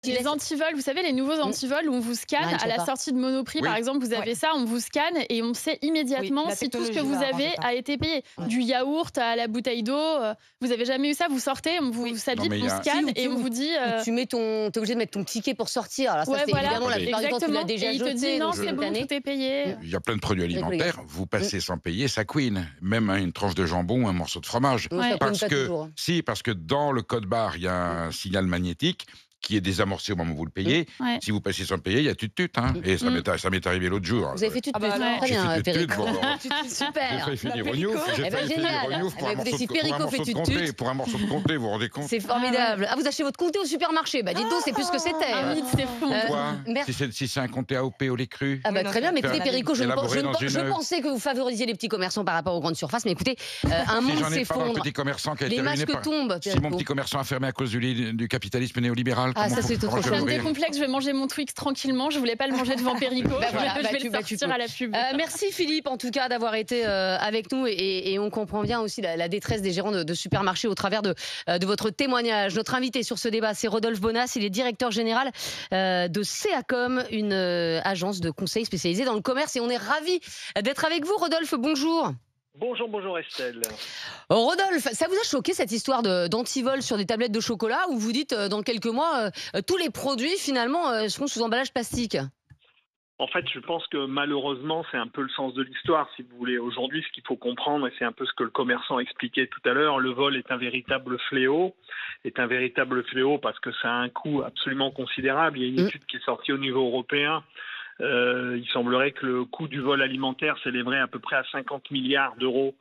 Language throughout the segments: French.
Les antivols, vous savez, les nouveaux antivols où on vous scanne Non, à la sortie de Monoprix, Oui. par exemple, vous avez ça, on vous scanne et on sait immédiatement la si tout ce que technologie vous va avez arranger ça. a été payé. Du yaourt à la bouteille d'eau, vous avez jamais eu ça? Vous sortez, on vous ça Non, bip, mais il on y a- scanne Si, et ou on vous dit. tu mets t'es obligé de mettre ton ticket pour sortir. Alors ça, Ouais, c'est voilà, évidemment la Attendez. plupart du temps, tu exactement. l'as déjà Et il te jeté. dit non, donc c'est bon, cette tout est payé. Il y a plein de produits alimentaires, Avec vous passez sans payer, ça couine. Même une tranche de jambon ou un morceau de fromage. Donc, ça Ouais. couine Parce pas que, toujours. parce que dans le code barre, il y a un signal magnétique qui est désamorcé au moment où vous le payez. Ouais. Si vous passez sans payer, il y a tut-tut. Hein. Et ça m'est arrivé l'autre jour. Vous avez fait tout Ah bah alors, très J'ai bien, fait tut-tut. Perico. Bon, alors, J'ai Super. failli finir au Perico. Newf. J'ai Eh ben, failli finir génial. au Newf Eh pour ben, un morceau si de- pour un Perico morceau fait de tut-tut. comté. Pour un morceau de comté, vous vous rendez compte? C'est formidable. Ah, vous achetez votre comté au supermarché. Bah, dites donc, c'est plus ce que c'était. Un mythe, c'est fou. Quoi Merci. Si c'est un comté AOP au lait cru. Ah bah, Oui, non, très bien, mais c'est écoutez, un Perico, élaboré dans une- je pensais que vous favorisiez les petits commerçants par rapport aux grandes surfaces, mais écoutez, un Si monde j'en ai pas dans le s'effondre. petit commerçant qui a Les été ruiné masques par... tombent, Si mon Perico. petit commerçant a fermé à cause du capitalisme néolibéral, Ah, ça, c'est autre comment je chose. vais Ça me ouvrir décomplexe, je vais manger mon Twix tranquillement. Je voulais pas le manger devant Perico. Bah voilà, je bah vais tu- le bah tu sortir peux. à la pub. Merci Philippe, en tout cas, d'avoir été avec nous et on comprend bien aussi la détresse des gérants de supermarchés au travers de votre témoignage. Notre invité sur ce débat, c'est Rodolphe Bonas, il est directeur général de CEACOM, une agence de conseil spécialisée dans le commerce, et on est ravis d'être avec vous. Rodolphe, bonjour. Bonjour, bonjour Estelle. Rodolphe, ça vous a choqué cette histoire d'antivol sur des tablettes de chocolat où vous dites dans quelques mois tous les produits finalement seront sous emballage plastique? En fait, je pense que malheureusement, c'est un peu le sens de l'histoire, si vous voulez. Aujourd'hui, ce qu'il faut comprendre, et c'est un peu ce que le commerçant expliquait tout à l'heure, le vol est un véritable fléau. Parce que ça a un coût absolument considérable. Il y a une étude qui est sortie au niveau européen. Il semblerait que le coût du vol alimentaire s'élèverait à peu près à 50 milliards d'euros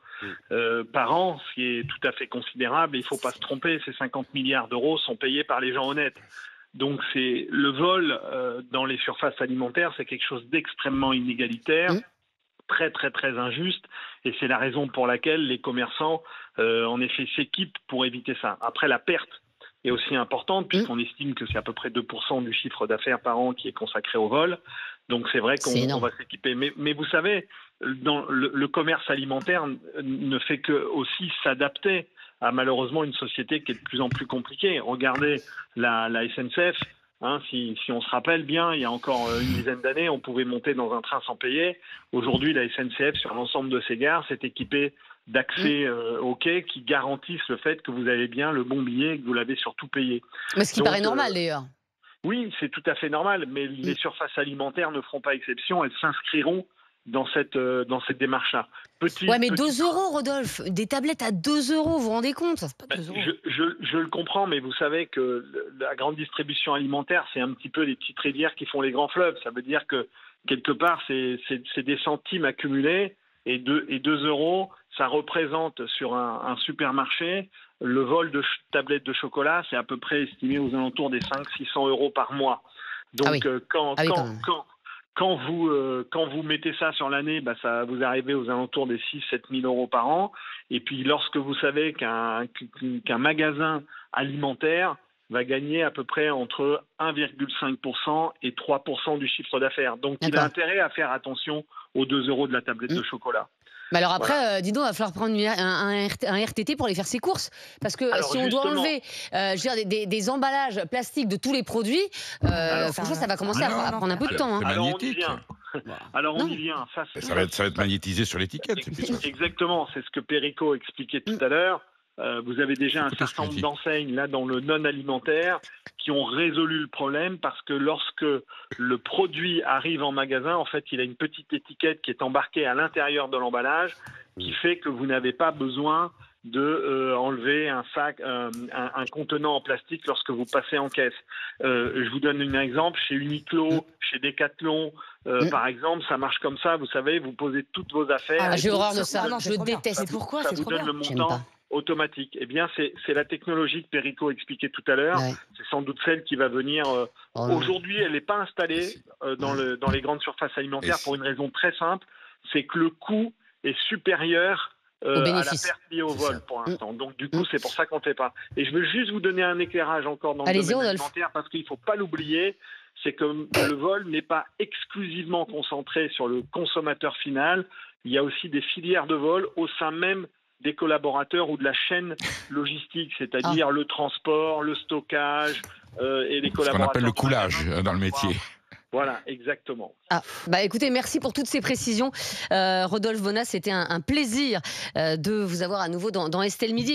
par an, ce qui est tout à fait considérable. Et il ne faut pas se tromper, ces 50 milliards d'euros sont payés par les gens honnêtes. Donc c'est le vol dans les surfaces alimentaires, c'est quelque chose d'extrêmement inégalitaire, très très très injuste, et c'est la raison pour laquelle les commerçants en effet s'équipent pour éviter ça. Après, la perte est aussi importante puisqu'on estime que c'est à peu près 2% du chiffre d'affaires par an qui est consacré au vol. Donc c'est vrai C'est énorme. qu'on va s'équiper. Mais vous savez, dans le commerce alimentaire ne fait que aussi s'adapter à malheureusement une société qui est de plus en plus compliquée. Regardez la SNCF. Si on se rappelle bien, il y a encore une dizaine d'années, on pouvait monter dans un train sans payer. Aujourd'hui, la SNCF, sur l'ensemble de ses gares, s'est équipée d'accès au quai qui garantissent le fait que vous avez bien le bon billet et que vous l'avez surtout payé. Mais ce qui Donc, paraît normal d'ailleurs. Oui, c'est tout à fait normal, mais les surfaces alimentaires ne feront pas exception, elles s'inscriront dans cette démarche-là. Ouais, mais 2 €, Rodolphe, des tablettes à 2 €, vous vous rendez compte? C'est pas 2 €. Je le comprends, mais vous savez que la grande distribution alimentaire, c'est un petit peu les petites rivières qui font les grands fleuves. Ça veut dire que, quelque part, c'est des centimes accumulés, et 2 €, ça représente sur un supermarché, le vol de tablettes de chocolat, c'est à peu près estimé aux alentours des 500-600 € par mois. Donc, oui. quand vous mettez ça sur l'année, ça vous arrivez aux alentours des 6-7 000 € par an. Et puis, lorsque vous savez qu'un magasin alimentaire va gagner à peu près entre 1,5% et 3% du chiffre d'affaires. Donc, il a intérêt à faire attention aux 2 € de la tablette de chocolat. Mais alors après, dis donc, il va falloir prendre un RTT pour aller faire ses courses. Parce que si on doit enlever des emballages plastiques de tous les produits, franchement, ça va commencer à prendre un peu de temps. C'est Alors, magnétique. On y vient. Ça va être magnétisé sur l'étiquette. c'est plus ça. Exactement, c'est ce que Perico expliquait tout à l'heure. Vous avez déjà un certain nombre d'enseignes là dans le non alimentaire qui ont résolu le problème parce que lorsque le produit arrive en magasin, en fait, il a une petite étiquette qui est embarquée à l'intérieur de l'emballage qui fait que vous n'avez pas besoin de enlever un sac, un contenant en plastique lorsque vous passez en caisse. Je vous donne un exemple, chez Uniqlo, chez Decathlon, par exemple, ça marche comme ça, vous savez, vous posez toutes vos affaires. Ah, j'ai horreur de Ah ça, non, c'est je trop bien. déteste. Mais pourquoi? Ça C'est vous trop donne bien. le J'aime montant pas. automatique. Eh bien, c'est la technologie que Perico expliquait tout à l'heure. Ouais. C'est sans doute celle qui va venir. Aujourd'hui, elle n'est pas installée dans les grandes surfaces alimentaires pour une raison très simple, c'est que le coût est supérieur à la perte liée au vol pour l'instant. Donc du coup, c'est pour ça qu'on ne fait pas. Et je veux juste vous donner un éclairage encore dans le Allez-y, domaine Rodolphe. alimentaire parce qu'il ne faut pas l'oublier, c'est que le vol n'est pas exclusivement concentré sur le consommateur final. Il y a aussi des filières de vol au sein même des collaborateurs ou de la chaîne logistique, c'est-à-dire le transport, le stockage et les collaborateurs. Ce qu'on appelle le coulage dans le métier. Voilà, exactement. Écoutez, merci pour toutes ces précisions. Rodolphe Bonas, c'était un plaisir de vous avoir à nouveau dans Estelle Midi.